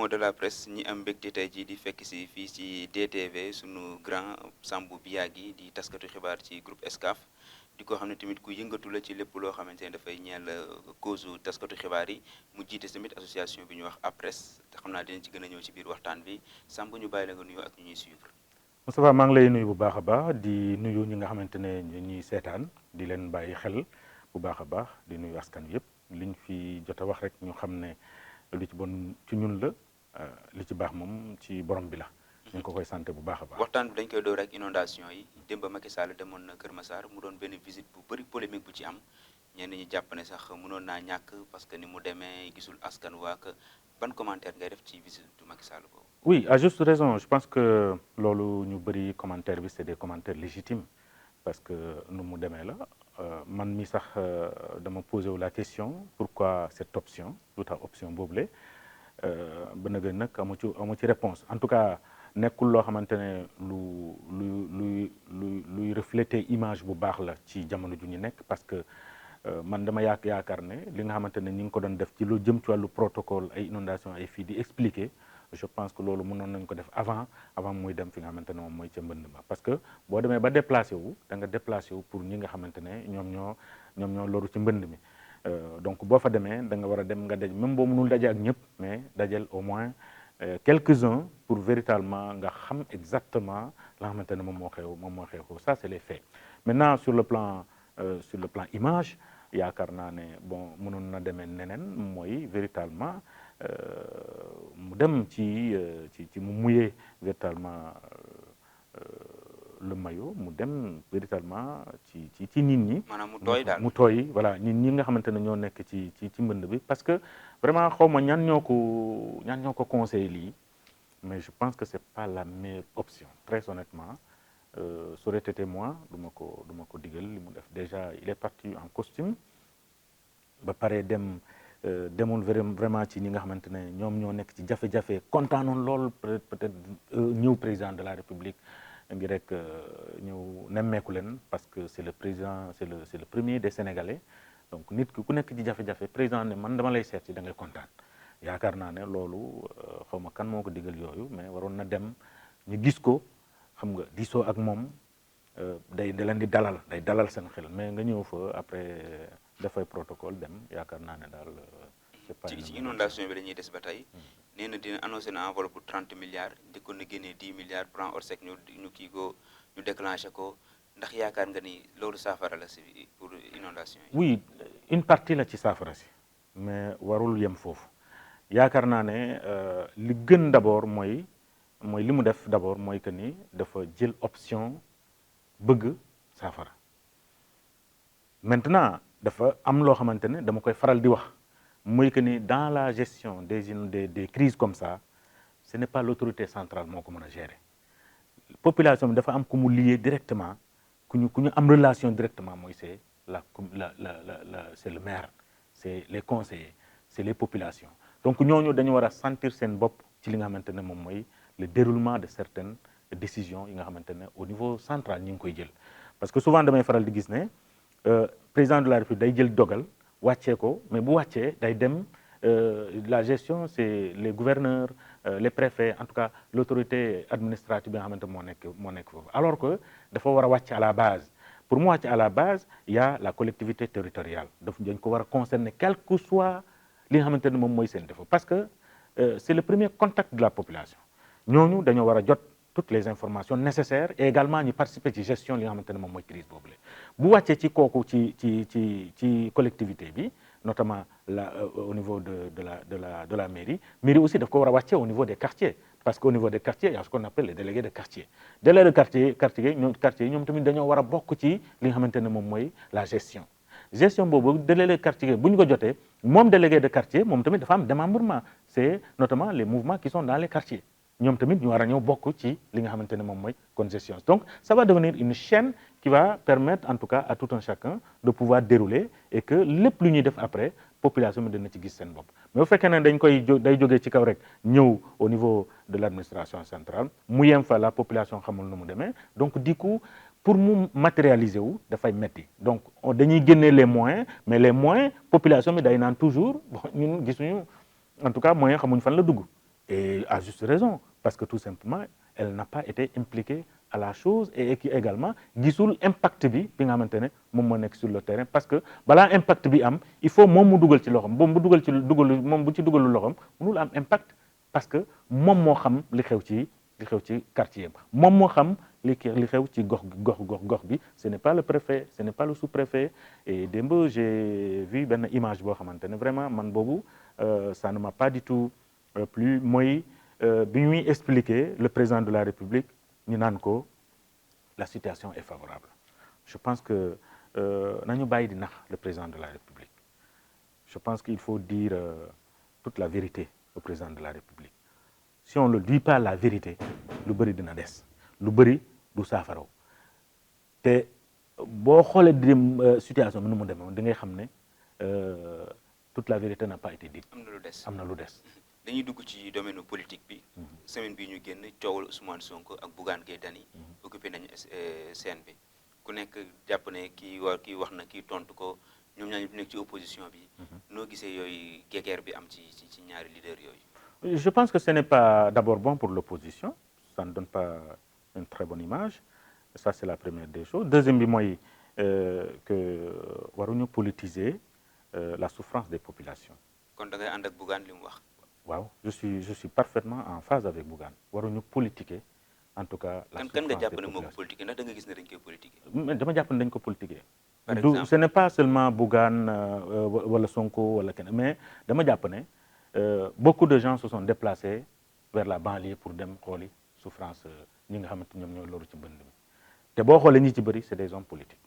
mot de la presse ñi am mbégte tey jii di fekk si fii ci DTV sunu grand Sambou Biagui di taskatu xibaar ci groupe Excaf di ko xam ne tamit ku yëngatu la ci lépp loo xamante ne dafay ñeel cause taskatu xibaar yi mu jiite tamit association bi ñuy wax APRES te xam naa dinañ ci gën a ñëw ci biir waxtaan bi Sambou ñu bàyyi la nga nuyoo ak ñu ñuy suivre. Moustapha maa ngi lay nuyu bu baax a baax di nuyu ñi nga xamante ne ñuy seetaan di leen bàyyi xel bu baax a baax di nuyu askan wi yëpp liñ fi jot a wax rek ñu xam ne lu ci bon ci ñun la li ci baax moom ci borom bi la. ñu ngi ko koy sant bu baax a baax. waxtaan bi dañ koy door ak inondation yi démb Macky Sall demoon na Kër Massar mu doon benn visite bu bëri polémique bu ci am ñenn ñi jàpp ne sax mënoon naa ñàkk parce que ni mu demee gisul askan waak ban commentaire ngay def ci visite du Macky Sall boobu. Oui, à juste raison je pense que loolu ñu bëri commentaire bi c'est des commentaires légitimes parce que nu mu demee la man mi sax dama posé wu la question pourquoi cette option lu tax option boobule ba nag nag amu ci réponse en tout cas nekkul loo xamante ne luy refléter image bu baax la ci jamono ju ñu nekk parce que man dama yaakaar ne li nga xamante ne ñi ngi ko doon def ci lu jëm ci wàllu protocole ay inondation ay fii di expliquer je pense que loolu mënoon nañ ko def avant muy dem fi nga xamante ne moom mooy ca mbënd ma parce que boo demee ba déplacé wu da nga déplacé wu pour ñi nga xamante ne ñoom ñoo loru ci mbënd mi donc boo fa demee da nga war a dem nga daj même boo mënul daje ak ñëpp mais dajel au moins quelques-uns pour véritablement nga xam exactement la nga xamante ne moom moo xew ça c'est les faits maintenant sur le plan image yaakaar naa ne bon mënoon na demee neneen mooy véritablement mu dem ci mu mouiller véritablement le maillot mu dem véritablement ci nit ñi. maanaam mu tooy daal mu tooy voilà nit ñi nga xamante ne ñoo nekk ci mbënd bi parce que vraiment xaw ma ñan ñoo ko conseillé lii mais je pense que c'est pas la meilleure option très honnêtement ça aurait été moi du ma ko digal li mu def déjà il est parti en costume ba pare demoon vraiment ci ñi nga xamante ne ñoom ñoo nekk ci jafe-jafe kontaanoon lool peut-être ñëw président de la République ngi rek ñëw nemmeeku leen parce que c'est le président c'est le premier des Sénégalais donc nit ku nekk ci jafe-jafe président ne man dama lay seet si da ngay kontaan yaakaar naa ne loolu xaw ma kan moo ko digal yooyu mais waroon na dem ñu gis ko xam nga diisoo ak moom day leen di dalal seen xel mais nga ñëw fa après dafay protocole dem yaakaar naa ne daal ci inondation bi dañuy des ba tey nee na dina annoncé na enveloppe bu 30 milliards njëkkoon na génnee 10 milliards plan Orsec ñu kii ko ñu déclenché ko ndax yaakaar nga ni loolu saafara la si pour inondation yi. oui une partie la ci saafara si mais warul yem foofu yaakaar naa ne li gën d'abord mooy li mu def d'abord mooy que ni dafa jël option bëgg saafara maintenant dafa am loo xamante ne dama koy faral di wax mooy que ni dans la gestion des crises comme ça ce n'est pas l'autorité centrale moo ko mën a gérer population bi dafa am ku mu lié directement ku ñu am relation directement mooy c'est c'est le maire c'est les conseillers c'est les populations donc ñooñu dañu war a sentir seen bopp ci li nga xamante ne moom mooy le déroulement de certaines décisions yi nga xamante ne au niveau central ñu ngi koy jël parce que souvent damay faral di gis ne président de la République day jël dogal wàccee ko mais bu wàccee day dem la gestion c'est les gouverneurs les préfets en tout cas l'autorité administrative bi nga xamante moo nekk foofu alors que dafa war a wàcc à la base pour mu wàcc à la base il y a la collectivité territoriale dañ ko war a concerner quel que soit li nga xamante ne moom mooy seen défaut parce que c'est le premier contact de la population ñooñu dañoo war a jot toutes les informations nécessaires et également ñu participer ci gestion li nga xamante ne moom mooy crise boobu la bu wàccee ci kooku ci collectivité bi notamment au niveau de la mairie aussi daf ko war a wàccee au niveau des quartiers parce que au niveau des quartiers il y a ce qu'on appelle les délégués de quartier délégués de quartier ñoom tamit dañoo war a bokk ci li nga xamante ne moom mooy la gestion boobu délégué de quartier bu ñu ko jotee moom délégué de quartier moom tamit dafa am démembrement c'est notamment les mouvements qui sont dans les quartiers ñoom tamit ñu war a ñëw bokk ci li nga xamante ne moom mooy congestion donc ça va devenir une chaîne qui va permettre en tout cas à tout un chacun de pouvoir dérouler et que lépp lu ñuy def après population bi dina ci gis seen bopp mais bu fekkee ne day jógee ci kaw rek ñëw au niveau de l'administration centrale mu yem fa la population xamul nu mu demee donc du coup pour mu matérialiser wu dafay metti donc dañuy génne les moyens mais les moyens population bi day naan toujours bon ñun gisuñu en tout cas moyen xamuñ fan la dugg et à juste raison parce que tout simplement elle n'a pas été impliquée à la chose et qui également gisul impact bi nga xamante ne moom moo nekk sur le terrain parce que balaa impact bi am il faut moom mu dugal ci loxoom moom bu ci dugalu loxoom mënul am impact parce que moom moo xam li xew ci quartier moom moo xam li xew ci gox bi ce n'est pas le préfet ce n'est pas le sous-préfet et démb j'ai vu benn image boo xamante ne vraiment man boobu ça ne m'a pas du tout plu mooy bi ñuy expliquer le président de la République ñu naan ko la situation est favorable je pense que nañu bàyyi di nax le président de la République je pense qu'il faut dire toute la vérité au président de la République si on ne dit pas la vérité lu bëri dina des lu bëri du saafaraw te boo xoolee di dem situation bi nu mu demee di ngay xam ne toute la vérité n'a pas été dite. am na lu des. dañuy dugg ci domaine politique bi. semaine bii ñu génn coowal Ousmane Sonko ak Bougane Gueye Dany occupé nañu scène bi ku nekk jàpp ne kii wax na kii tontu ko ñoom ñaar ñu nekk ci opposition bi. noo gisee yooyu guerre bi am ci ñaari leader yooyu. Je pense que ce n'est pas d'abord bon pour l'opposition ça ne donne pas une très bonne image ça c'est la première des choses deuxième bi mooy que waruñu politiser la souffrance des populations. kon da ngay ànd ak Bougane li mu wax. waaw je suis parfaitement en phase avec Bougane waruñu politiquer en tout cas. la souffrance des populations kan nga jàpp ne moo ko politiquer ndax da nga gis ne dañ koy politiquer. dama jàpp ne dañ ko politiquer. par exemple ce n'est pas seulement Bougane wala Sonko wala kenn mais dama jàpp ne beaucoup de gens se sont déplacés vers la banlieue pour dem xooli souffrance ñi nga xamante ñoom ñoo loru ci mbënd mi te boo xoolee ñi ci bëri c'est des hommes politiques.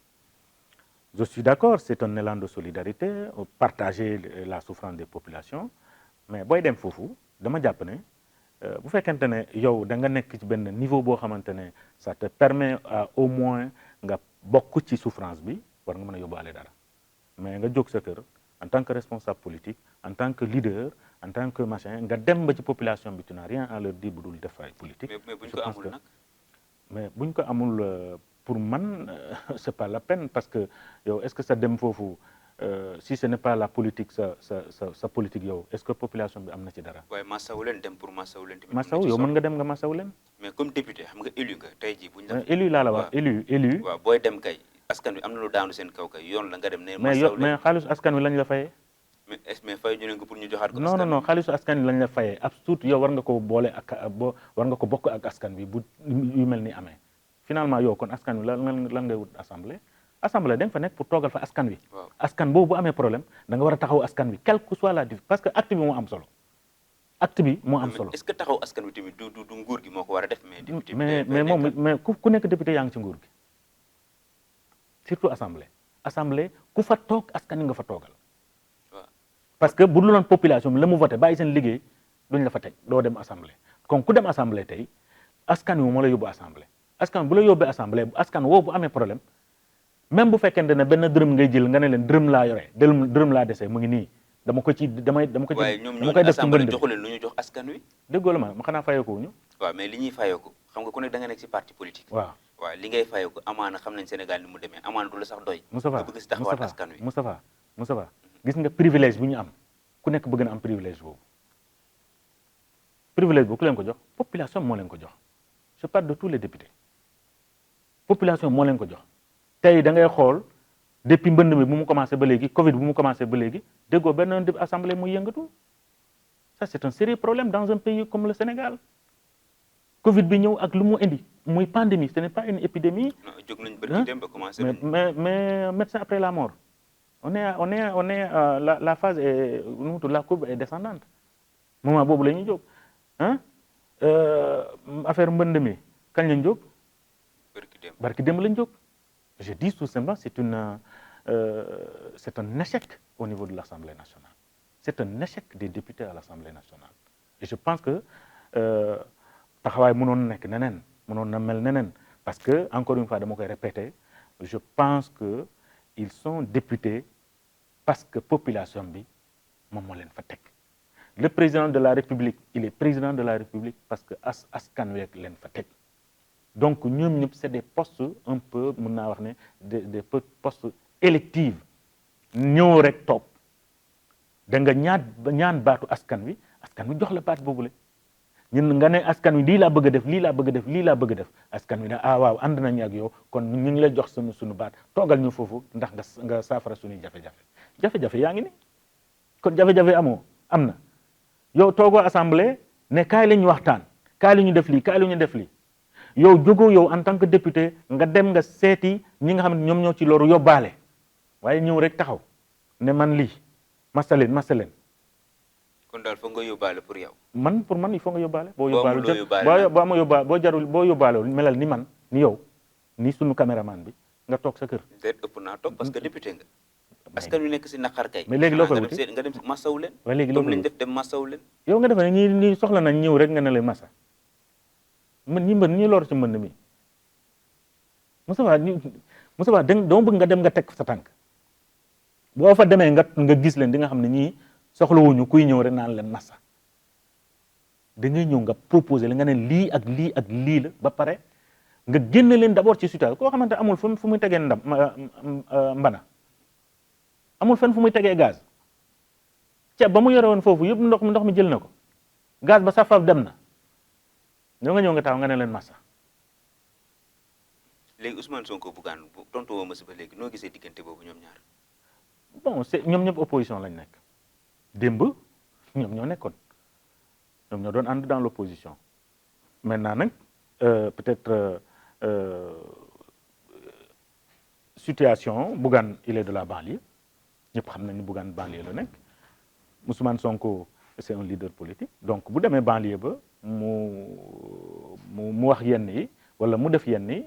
Je suis d'accord c'est un élan de solidarité partager la souffrance des populations mais booy dem foofu dama jàpp ne bu fekkente ne yow da nga nekk ci benn niveau boo xamante ne ça te permet au moins nga bokk ci souffrance bi war nga mën a yóbbaale dara mais nga jóg sa kër en tant que responsable politique en tant que leader en tant que machin nga dem ba ci population bi tu n'as rien à leur dire bu dul def ay politique. mais buñ ko amul nag. mais buñ ko amul pour man c'est pas la peine parce que yow est-ce que sa dem foofu si ce n'est pas la politique sa politique yow est-ce que population bi am na ci dara. waaye masawu leen dem pour masawu leen. masawu yow mën nga dem nga masawu leen. mais comme député xam nga élu nga tey jii buñ la. élu laa la wax élu. waaw booy dem kay askan wi am na lu daanu seen kaw kay yoon la nga dem. ne masawu leen mais xaalisu askan wi lañ la fayee. mais fay ñu ne ko pour ñu joxaat ko. non xaalisu askan wi lañ la fayee ab suut yow war nga ko boole ak war nga ko bokk ak askan wi bu yu mel ni amee. finalement yow kon askan wi lan ngay wut assemblée da nga fa nekk pour toogal fa askan wi. askan boobu bu amee problème da nga war a taxaw askan wi quelle que soit la difficulté parce que acte bi moo am solo. est-ce que taxaw askan wi tamit du nguur gi moo ko war a def. mais ku nekk député yaa ngi ci nguur gi surtout assemblée ku fa toog askan wi nga fa toogal. parce que bu dul woon population bi la mu voté bàyyi seen liggéey duñ la fa teg doo dem assemblée kon ku dem assemblée tey askan wi moo la yóbbu assemblée. askan bu la yóbbee assemblée askan woo bu amee problème même bu fekkente ne benn dërëm ngay jël nga ne leen dërëm laa yore dërëm laa dese mu ngi nii dama ko ci waaye ñoom ñoo assemblée joxu leen lu ñu jox askan wi. déggoo la ma xanaa fayeeku wuñu. waaw mais li ñuy fayeeku xam nga ku nekk da nga nekk ci parti politique. waaw li ngay fayeeku amaana xam nañ Sénégal ni mu demee amaana du la sax doy. Moustapha nga bëgg si taxawaat askan wi. Moustapha gis nga privilège bu ñu am ku nekk bëgg na am privilège boobu ku leen ko jox population moo leen ko jox je parle de tous les députés. population moo leen ko jox tey da ngay xool depuis mbënd mi bu mu commencé ba léegi Covid bu mu commencé ba léegi déggoo benn assemblée muy yëngatu ça c'est un sérieux problème dans un pays comme le Sénégal Covid bi ñëw ak lu mu indi muy pandémie ce n'est pas une épidémie. jóg nañ ba dem ba commencé. mais médecin après la mort on est la phase est la courbe est descendante moment boobu la ñuy jóg affaire mbënd mi kañ lañ jóg. barki démb lañ jóg je dis tout simplement c'est un échec au niveau de l'Assemblée nationale c'est un échec des députés à l'Assemblée nationale et je pense que taxawaay mënoon nekk neneen mënoon na mel neneen parce que encore une fois dama koy répéter je pense que ils sont députés parce que population bi moom moo leen fa teg le président de la République il est président de la République parce que askan wi leen fa teg donc ñoom ñëpp c'est des postes un peu mën naa wax ne des postes électifs ñëw rek toog da nga ñaan baatu askan wi jox la baat boobule ñun nga ne askan wi lii laa bëgg a def lii laa bëgg a def lii laa bëgg a def askan wi ne ah waaw ànd nañu ak yow kon ñu ngi lay jox suñu baat toogal ñu foofu ndax nga saafara suñuy jafe-jafe yaa ngi ni kon jafe-jafe am na yow toogoo assemblée ne kaay la ñu waxtaan kaay la ñu def lii kaay la ñu def lii yow jógoo yow en tant que député nga dem nga seeti ñi nga xam ne ñoom ñoo ci loru yóbbaale waaye ñëw rek taxaw ne man lii masaleen kon daal foog nga yóbbaale pour yow. pour man il faut nga yóbbaale. boo yóbbaale boo yóbbaale melal ni man ni yow ni sunu caméraman bi nga toog sa kër. déet ëpp naa toog parce que député nga. askan wi nekk si naqar kay. mais léegi loo koy wuti nga dem si masawu leen. waaye léegi loo koy wuti comme lañ def dem masawu leen. yow nga defe ne ñii soxla nañ ñëw rek nga ne leen masa ñi lor ci mbënd mi Moustapha dama bëgg nga dem nga teg sa tànk boo fa demee nga gis leen di nga xam ne ñii soxlawuñu kuy ñëw rek naan leen massa da ngay ñëw nga proposer la nga ne lii ak lii ak lii la ba pare nga génne leen d'abord ci situation koo xamante amul fu muy tegee mbana amul fenn fu muy tegee gaz ceeb ba mu yore woon foofu yëpp ndox mi jël na ko gaz ba safaf dem na ñëw nga taxaw nga ne leen massa. léegi Ousmane Sonko Bougane tontu woo ma si ba léegi noo gisee diggante boobu ñoom ñaar. bon ñoom ñëpp opposition lañ nekk démb ñoom ñoo nekkoon ñoom ñoo doon ànd dans l'opposition maintenant nag peut-être situation Bougane il est de la banlieue ñëpp xam nañ ni Bougane banlieue la nekk Ousmane Sonko c'est un leader politique donc bu demee banlieue ba mu wax yenn yi wala mu def yenn yi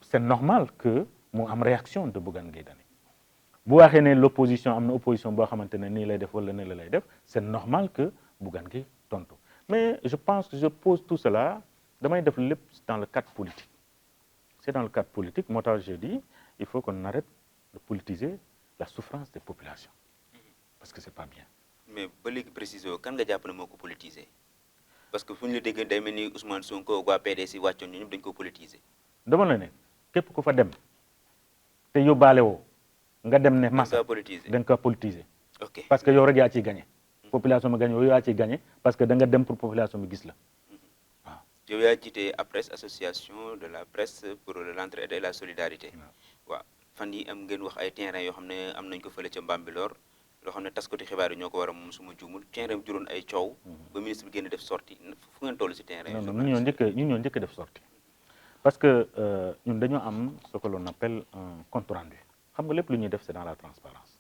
c'est normal que mu am réaction de Bougane Gueye Dany bu waxee ne l'opposition am na opposition boo xamante ne nii lay def wala nii la lay def c'est normal que Bougane Gueye tontu mais je pense que je pose tout cela damay def lépp dans le cadre politique c'est dans le cadre politique moo tax je dis il faut qu'on arrête de politiser la souffrance des populations parce que c'est pas bien. mais ba léegi préciser kan nga jàpp ne moo ko politiser parce que fu ñu la dégg day mel ni Ousmane Sonko waa PDS yi wàccoon ñu ñëpp dañ ko politiser. dama la ne képp ku fa dem te yóbbaale woo nga dem ne massa da nga ko politiser. ok parce que yow rek yaa ciy gagné. population bi gagné yow yaa ciy gagné parce que da nga dem pour population bi gis la waaw. yow yaa jiite APRES association de la presse pour l'entraide et la solidarité. waaw fan yi am ngeen wax ay terrain yoo xam ne am nañ ko fële ca Mbambilor loo xam ne taskati xibaar yi ñoo ko war a moom su ma juumul terrain bi juróon ay coow. ba ministre bi génn def sortie fu ngeen toll si terrain yi. non ñun ñoo njëkk def sortie parce que ñun dañoo am ce que l'on appelle un compte rendu xam nga lépp lu ñuy def c'est dans la transparence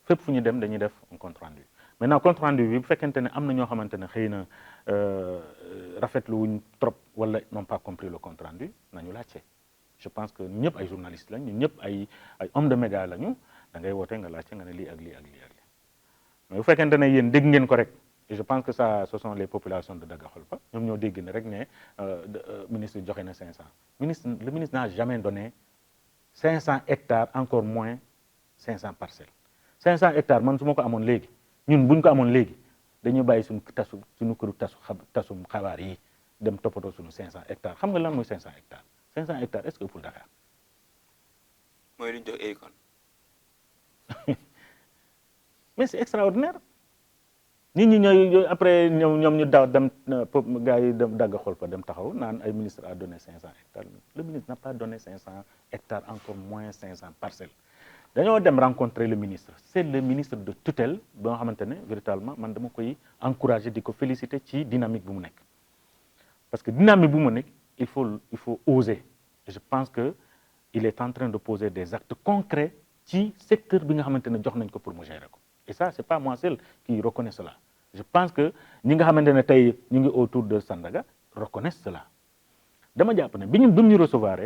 fépp fu ñu dem dañuy def un compte rendu maintenant compte rendu bi bu fekkente ne am na ñoo xamante ne xëy na rafetlu wuñ trop wala n'ont pas compris le compte rendu nañu laajte je pense que ñun ñëpp ay journalistes lañ ñun ñëpp ay hommes de médias lañu da ngay woote nga laajte nga ne lii ak lii ak lii ak lii mais bu fekkente ne yéen dégg ngeen ko rek et je pense que ça ce sont les populations de Daga-Kholpa ñoom ñoo dégg ne rek ne ministre joxe na 500 le ministre n'a jamais donné 500 hectares encore moins 500 parcelles 500 hectares man su ma ko amoon léegi ñun buñ ko amoon léegi dañuy bàyyi suñu këru tasum xabaar yi dem toppatoo suñu 500 hectares xam nga lan mooy 500 hectares 500 hectares est-ce que pour Dakar. mooy li ñu jox Akon. mais c'est extraordinaire nit ñi ñooy après ñoom ñu daw dem gars yi dem Daga-Kholpa dem taxaw naan ay ministre a donné 500 hectares le ministre n'a pas donné 500 hectares encore moins 500 parcelles dañoo dem rencontrer le ministre c'est le ministre de tutelle ba nga xamante ne véritablement man dama koy encourager di ko féliciter ci dynamique bu mu nekk parce que dynamique bu mu nekk il faut oser et je pense que il est en train de poser des actes concrets ci secteur bi nga xamante ne jox nañ ko pour mu gérer ko et ça c'est pas moi seul qui reconnaît cela je pense que ñi nga xamante ne tey ñu ngi autour de Sandaga reconnaissent cela dama jàpp ne bi ñu recevoir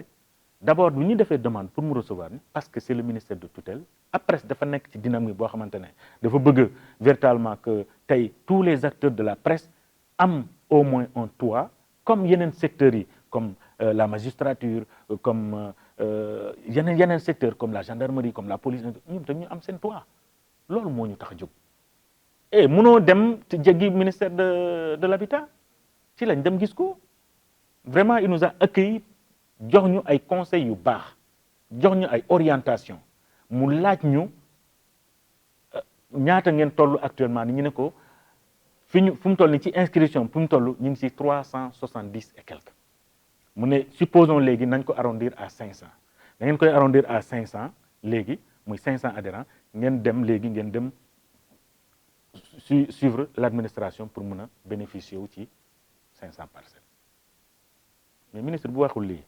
d'abord bi ñu defee demande pour mu recevoir ni parce que c'est le ministère de tutelle après dafa nekk ci dynamique boo xamante ne dafa bëgg véritablement que tey tous les acteurs de la presse am au moins un toit comme yeneen secteurs yi comme la magistrature comme yeneen secteurs comme la gendarmerie comme la police ñoom tam ñu am seen toit loolu moo ñu tax a jóg et mënoo dem te jéggi ministère de l'habitat ci lañ dem gis ko vraiment il nous a accueillis jox ñu ay conseils yu baax jox ñu ay orientation mu laaj ñu ñaata ngeen toll actuellement ni ñu ne ko fu mu toll ni ci inscription fu mu toll ñu ngi ci 370 et quelques mu ne supposons léegi nañ ko arrondir à 500 da ngeen koy arrondir à 500 léegi muy 500 adhérents ngeen dem léegi ngeen dem suivre l'administration pour mën a bénéficier wu ci 500 parcelles mais ministre bu waxul lii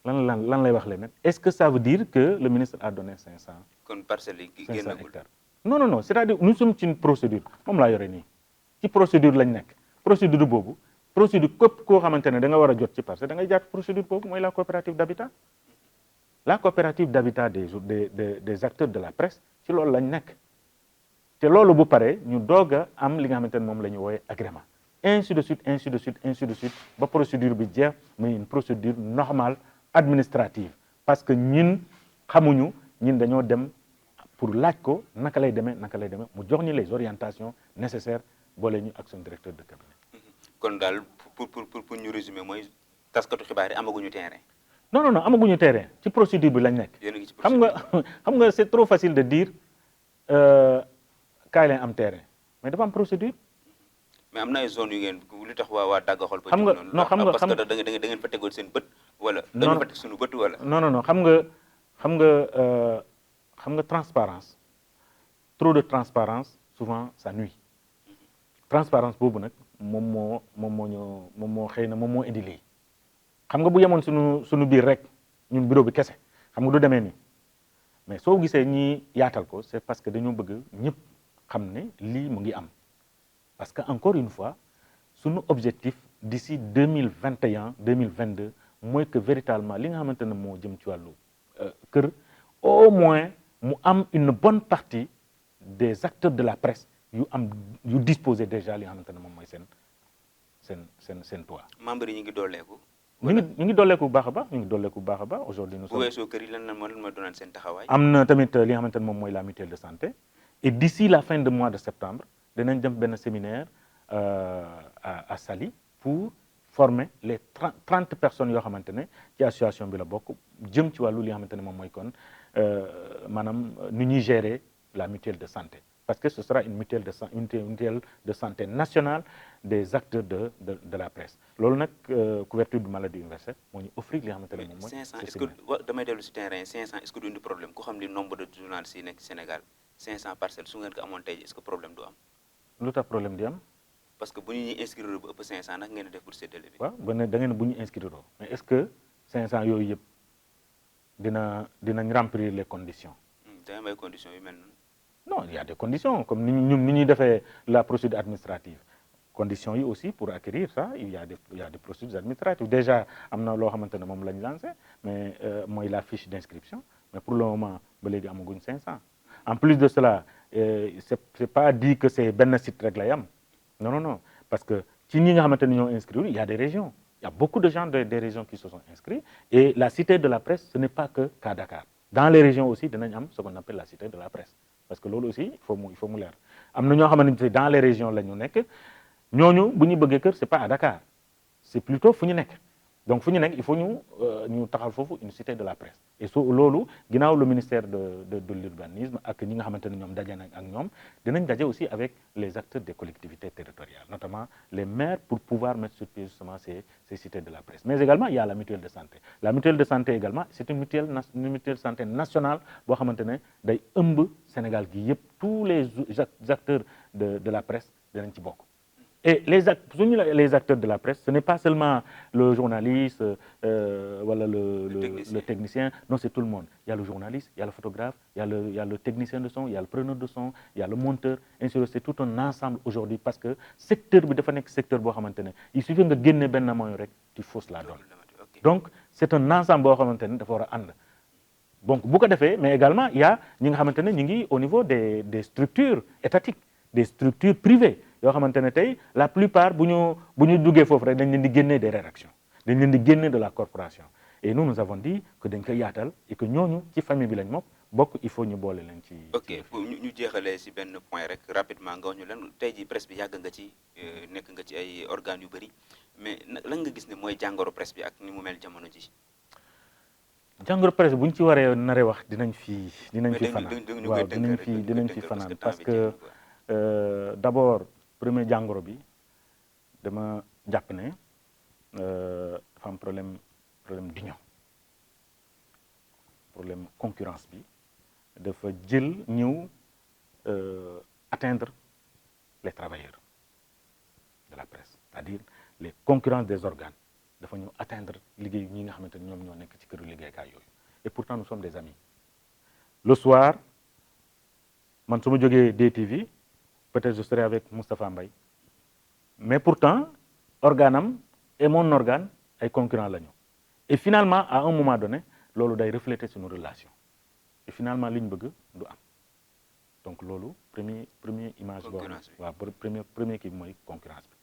lan lay wax leneen est-ce que ça veut dire que le ministre a donné 500 kon parcelles yi génnagul hectares non c'est-à-dire nous sommes ci une procédure moom laa yore nii ci procédure lañ nekk procédure boobu procédure képp koo xamante ne da nga war a jot ci parcelle da ngay jaar procédure boobu mooy la coopérative d'habitat des acteurs de la presse ci loolu lañ nekk te loolu bu paree ñu doog a am li nga xamante ne moom la ñu wooyee agrément ainsi de suite ba procédure bi jeex muy une procédure normale administrative parce que ñun xamuñu ñun dañoo dem pour laaj ko naka lay demee mu jox ñu les orientations nécessaires boole ñu ak son directeur de cabinet. kon daal pour ñu résumer mooy taskatu xibaar yi amaguñu terrain. non amaguñu terrain ci procédure bi lañ nekk. xam nga c'est trop facile de dire kaay leen am terrain mais dafa am procédure. mais am na ay zones yu ngeen lu tax waa dagga xool. xam nga non xam nga parce que da ngeen fa tegoon seen bët. wala dañu fa teg suñu bët wala. non xam nga transparence trop de transparence souvent ça nuit transparence boobu nag moom moo xëy na moom moo indi lii xam nga bu yemoon suñu biir rek ñun bureau bi kese xam nga du demee nii mais soo gisee ñi yaatal ko c'est parce que dañoo bëgg ñëpp xam ne lii mu ngi am parce que encore une fois suñu objectif d'ici 2022 mooy que véritablement li nga xamante ne moo jëm ci wàllu kër au moins mu am une bonne partie des acteurs de la presse yu disposer déjà li nga xamante ne moom mooy seen toit. membres yi ñu ngi dooleeku. ñu ngi dooleeku bu baax a baax aujourd'hui nous sommes. bu weesoo kër yi lan mooy doonaan seen taxawaay. am na tamit li nga xamante ne moom mooy la mutuelle de santé et d'ici la fin de mois de septembre dinañ dem benn séminaire à Saly pour former les 30 personnes yoo xamante ne ci association bi la bokk jëm ci wàllu li nga xamante ne moom mooy kon maanaam nu ñuy gérer la mutuelle de santé parce que ce sera une mutuelle de santé nationale des acteurs de la presse loolu nag couverture de maladie universelle moo ñu offrir li nga xamante ne moom mooy. 500 est-ce que damay dellu si terrain 500 est-ce que du indi problème ku xam li nombre de journalistes yi nekk Sénégal 500 parcelles su ngeen ko amoon tey est-ce que problème du am. lu tax problème di am. parce que bu ñu inscrire bu ëpp 500 nag ngeen di def pour séddale bi. waaw ba ne da ngeen bu ñu inscrire mais est-ce que 500 yooyu yëpp dinañ remplir les conditions. da ngay may conditions yu mel noonu. non il y a des conditions comme ni ñuy defee la procédure administrative conditions yi aussi pour acquérir ça il y a des procédures administratives déjà am na loo xamante ne moom lañ lancé mais mooy la fiche d'inscription mais pour le moment ba léegi amaguñ 500 en plus de cela c'est pas dit que c'est benn site rek lay am. Non, parce que ci ñi nga xamante ne ñoo inscrire il y a des régions il y a beaucoup de gens des régions qui se sont inscrits et la cité de la presse ce n'est pas que qu'à Dakar dans les régions aussi dinañ am ce qu'on appelle la cité de la presse parce que loolu aussi il faut mu leer am na ñoo xamante ne dans les régions la ñu nekk ñooñu bu ñu bëggee kër c'est pas à Dakar c'est plutôt fu ñu nekk donc fu ñu nekk il faut ñu taxal foofu une cité de la presse et loolu ginnaaw le ministère de l'urbanisme ak ñi nga xamante ne ñoom daje nañ ak ñoom dinañ daje aussi avec les acteurs des collectivités territoriales notamment les maires pour pouvoir mettre sur pied justement ces cités de la presse mais également il y a la mutuelle de santé également c'est une mutuelle santé nationale boo xamante ne day ëmb Sénégal gi yëpp tous les acteurs de la presse dinañ ci bokk. Et les acteurs de la presse, ce n'est pas seulement le journaliste, voilà le technicien, non, c'est tout le monde. Il y a le journaliste, il y a le photographe, il y a le technicien de son, il y a le preneur de son, il y a le monteur, ainsi de suite. C'est tout un ensemble aujourd'hui parce que secteur bi dafa nekk secteur boo xamante ne il suffit nga génne benn moyen rek tu fausses la donne. Donc c'est un ensemble boo xamante ne dafa war a ànd. Donc bu ko defee mais également il y a ñi nga xamante ne ñu ngi au niveau des structures étatiques, des structures privées. yoo xamante ne tey la plupart bu ñu duggee foofu rek dañ leen di génnee des rédactions dañ leen di génne de la corporation et nous avons dit que dañ koy yaatal et que ñooñu ci famille bi lañ bokk il faut ñu boole leen ci. ok ñu jeexalee si benn point rek rapidement nga wax ñu lan tey ji presse bi yàgg nga ci nekk nga ci ay organes yu bëri mais lan nga gis ne mooy jàngoro presse bi ak ni mu mel jamono ji. jàngoro presse bu ñu ci waree naree wax dinañ fi fanaan waaw dinañ fi fanaan parce que d'abord premier jàngoro bi dama jàpp ne dafa am problème d'union, problème concurrence bi dafa jël ñëw atteindre les travailleurs de la presse, c'est-à-dire les concurrences des organes dafa ñëw atteindre liggéey ñi nga xamante ne ñoom ñoo nekk ci këru liggéeykaay yooyu. Et pourtant nous sommes des amis. Le soir man su ma jógee DTV peut-être je serai avec Moustapha Mbaye, mais pourtant organam et mon organe ay concurrents la ñu. Et finalement à un moment donné loolu day refléter suñu relation et finalement li ñu bëgg du am. Donc loolu premier image boo xam ne waaw premier kii bi mooy concurrence bi.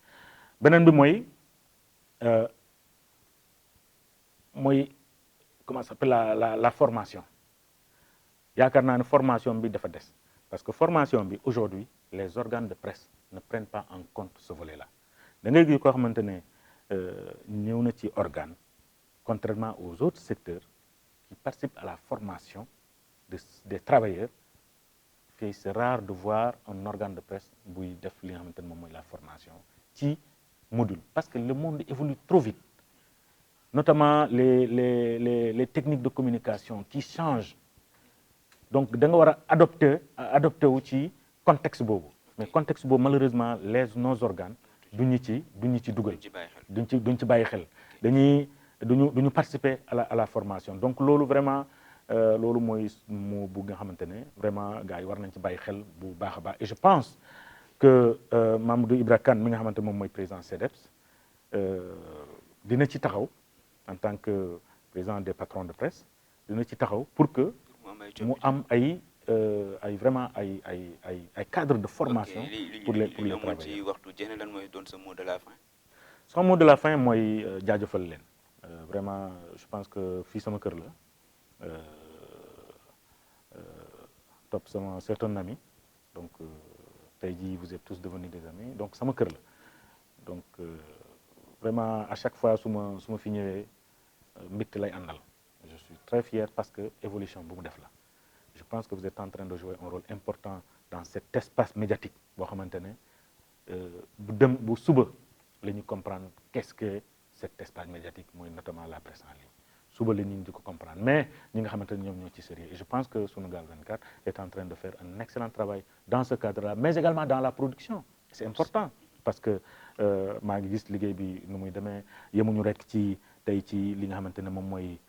Beneen bi mooy comment ça s'appelle la formation. yaakaar naa ne formation bi dafa des parce que formation bi aujourd'hui les organes de presse ne prennent pas en compte ce volet-là. da ngay gis koo xamante ne ñëw na ci organe contrairement aux autres secteurs qui participent à la formation des travailleurs. C'est rare de voir un organe de presse buy def li nga xamante ne moom mooy la formation ci module, parce que le monde évolue trop vite, notamment les techniques de communication qui changent. Donc da nga war a adopté wu ci contexte boobu, mais contexte boobu malheureusement nos organes duñu ci dugal, duñ ci bàyyi xel, duñu participer à la formation. Donc loolu vraiment loolu mooy moo bu nga xamante ne vraiment gars yi war nañ ci bàyyi xel bu baax a baax. Et je pense que Mamadou Ibra Kane mi nga xamante moom mooy président CDEPS dina ci taxaw en tant que président des patrons de presse, dina ci taxaw pour que mu am ay vraiment ay cadre de formation pour les travailleurs. ci waxtu jëne lan mooy doon sa mot de la fin? son mot de la fin mooy jaajëfal leen vraiment. Je pense que fii sama kër la. Top c'est un ami, donc tey jii vous êtes tous devenus des amis, donc sama kër la. Donc vraiment à chaque fois su ma fi ñëwee mbégte lay àndal. Je suis très fier parce que évolution bu mu def la. Je pense que vous êtes en train de jouer un rôle important dans cet espace médiatique boo xamante ne bu suba la ñu comprendre qu'est-ce que cet espace médiatique mooy notamment la presse en ligne. suba la ñu di ko comprendre, mais ñi nga xamante ne ñoom ñoo ci sérieux. Et je pense que Sunugal 24 est en train de faire un excellent travail dans ce cadre-là, mais également dans la production. C'est important parce que maa ngi gis liggéey bi nu muy demee, yemuñu rek ci tey ci li nga xamante ne moom mooy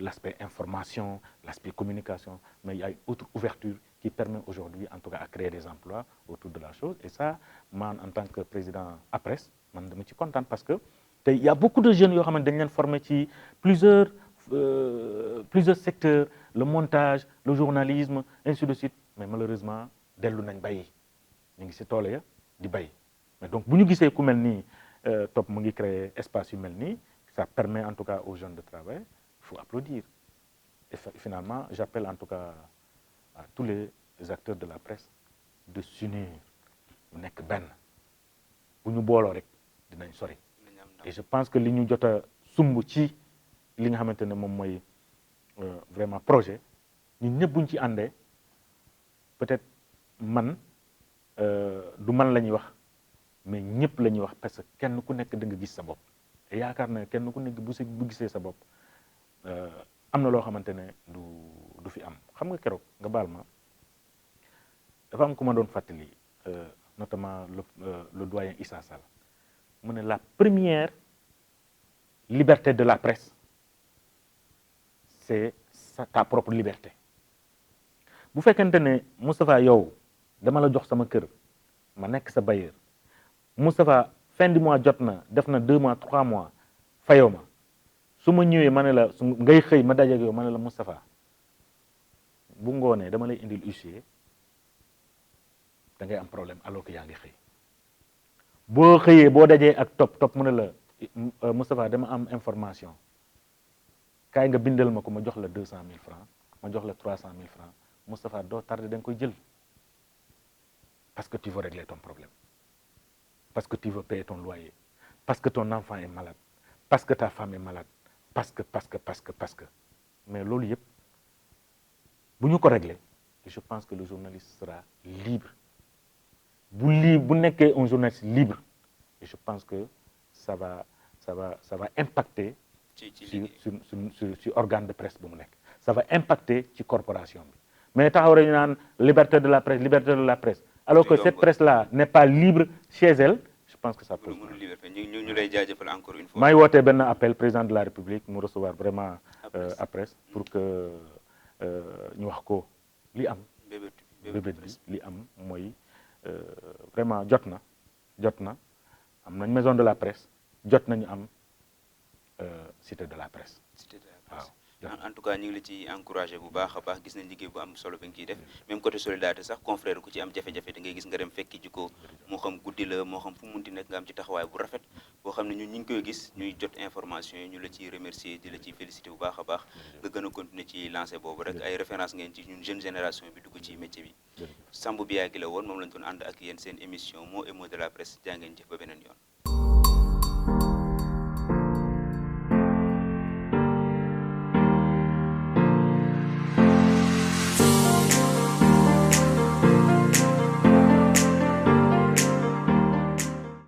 l'aspect information, l'aspect communication, mais il y a une autre ouverture qui permet aujourd'hui en tout cas à créer des emplois autour de la chose. Et ça, man en tant que président APRES man dama ci kontaan parce que tey il y a beaucoup de jeunes yoo xamante dañ leen former ci plusieurs secteurs, le montage, le journalisme, ainsi de suite, mais malheureusement dellu nañ bàyyi ñu ngi si tool ya di bàyyi. Mais donc bu ñu gisee ku mel nii Top mu ngi créer espace yu mel nii, ça permet en tout cas aux jeunes de travailler. Il faut applaudir. Et finalement j'appelle en tout cas à tous les acteurs de la presse de s'unir, mu nekk benn, bu ñu booloo rek dinañ sori. Et je pense que li ñu jot a sumb ci li nga xamante ne moom mooy vraiment projet, ñun ñëpp buñ ci àndee peut-être man du man la ñuy wax, mais ñëpp la ñuy wax, parce que kenn ku nekk da nga gis sa bopp. Et yaakaar na kenn ku nekk bu gisee sa bopp am na loo xamante ne du fi am. Xam nga keroog nga baal ma dafa am ku ma doon fàttali notamment le doyen Issa Sall mu ne la première liberté de la presse c'est ta propre liberté. Bu fekkente ne Moustapha yow dama la jox sama kër ma nekk sa bailleur, Moustapha fin du mois jot na def na 2 mois 3 mois fayoo ma, su ma ñëwee ma ne la ngay xëy ma dajeeg yow ma ne la Moustapha bu ngoonee dama lay indil huissier, da ngay am problème alors que yaa ngi xëy. boo xëyee boo dajee ak Top mu ne la Moustapha dama am information kaay nga bindal ma ko, ma jox la 200 000 francs, ma jox la 300 000 francs, Moustapha doo tardé da nga koy jël parce que tu veux régler ton problème, parce que tu veux payer ton loyer, parce que ton enfant est malade, parce que ta femme est malade, parce que mais loolu yëpp bu ñu ko régler, je pense que le journaliste sera libre bu nekkee un journaliste libre et je pense que ça va impacter sur organe de presse bu mu nekk ça va impacter ci corporation bi mais taxaw rek ñu naan liberté de la presse alors que cette presse là n'est pas libre chez elle. Je pense que ça pose ñu lay jaajëfal encore une fois. maa ngi wootee benn appel président de la République mu recevoir vraiment après pour que ñu wax ko li am bébét bi li am mooy vraiment jot na am nañ maison de la presse jot nañu am cité de la presse waaw. en tout cas ñu ngi la ci encouragé bu baax a baax gis nañ liggéey bu am solo bi nga ciy def même côté solidarité sax confrère ku ci am jafe-jafe da ngay gis nga dem fekki ji ko moo xam guddi la moo xam fu munti nekk nga am ci taxawaay bu rafet boo xam ne ñun ñu ngi koy gis ñuy jot information yi ñu la ciy remercier di la ciy félicité bu baax a baax nga gën a continuer ci lancé boobu rek ay référence ngeen ci ñun jeune génération bi dugg ci métier bi Sambou Biagui la woon moom lañ doon ànd ak yéen seen émission mots et mots de la presse jaa ngeen jëf ba beneen yoon.